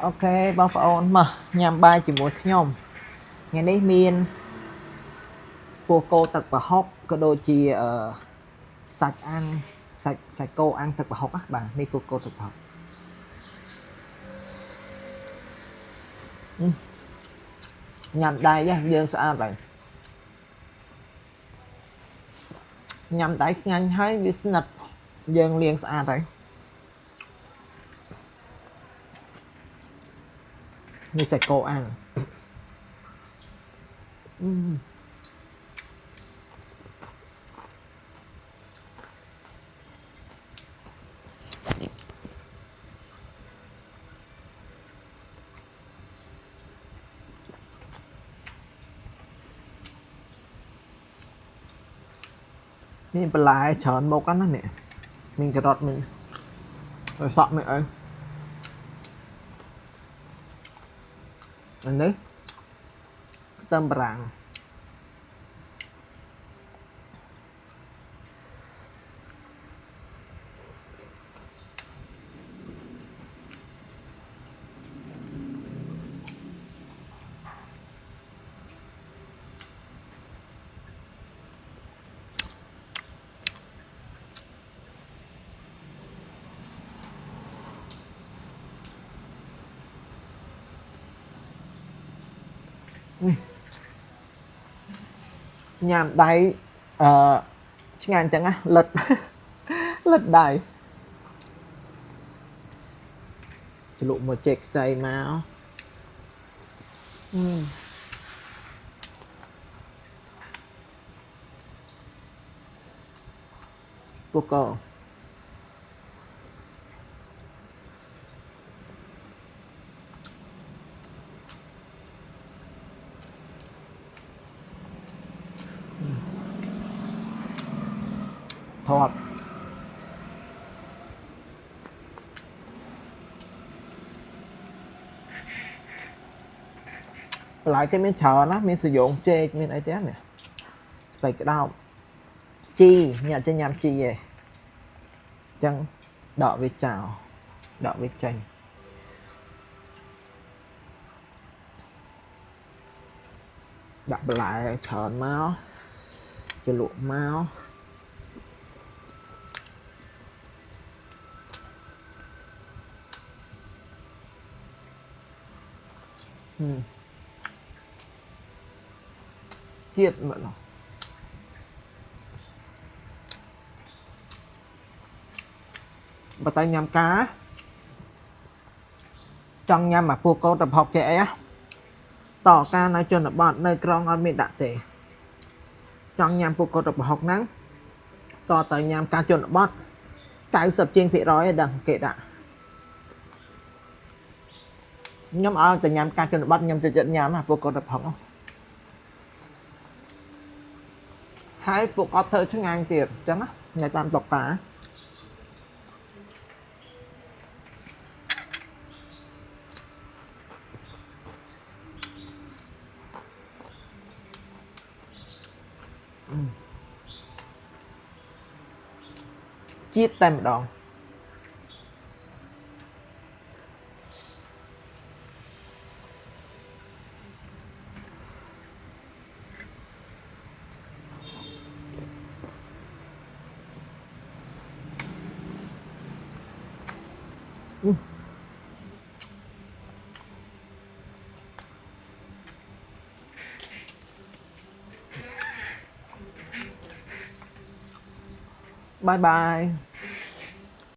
អូខេបងប្អូនមកញ៉ាំបាយជាមួយខ្ញុំថ្ងៃនេះមានពោះគោទឹកប្រហុកក៏ដូចជាសាច់អាំងសាច់គោអាំងទឹកប្រហុកណាបាទនេះពោះគោទឹកប្រហុកញ៉ាំដៃយើងស្អាតហើយញ៉ាំដៃឆ្ងាញ់ហើយវាស្និទ្ធយើងលាងស្អាតហើយនេះសាច់គោអាំងមានបន្លែច្រើនមុខណានេះមានការ៉ុតមានសក់មានអីអានេះខ្ទឹមបារាំងញ៉ាំដៃឆ្ងាញ់ចឹងណាលិតលិតដៃជ្រលក់មួយចេកខ្ចីមកពោះគោថតបន្លែគេមានច្រើនណាមានសយងចេកមានអីទៀតនេះស្ពៃក្តោបជីញ៉ាំចេញញ៉ាំជីឯងអញ្ចឹងដកវាចោលដកវាចេញដាក់បន្លែច្រើនមកជ្រលក់មកជាតិមកដល់បើតែញ៉ាំការចង់ញ៉ាំអាពោះគោទឹកប្រហុកចេះអីតការនៅជនបទនៅក្រុងអត់មានដាក់ទេចង់ញ៉ាំពោះគោទឹកប្រហុកហ្នឹងតទៅញ៉ាំការជនបទ90%ជាងដឹងគេដាក់ខ្ញុំឲ្យតែញ៉ាំការជនបទខ្ញុំចិត្តញ៉ាំអាពោះគោទឹកប្រហុកហើយពួកគាត់ធ្វើឆ្ងាញ់ទៀតអញ្ចឹងណានៅតាមតុការជាតិតែម្ដងបាយបាយ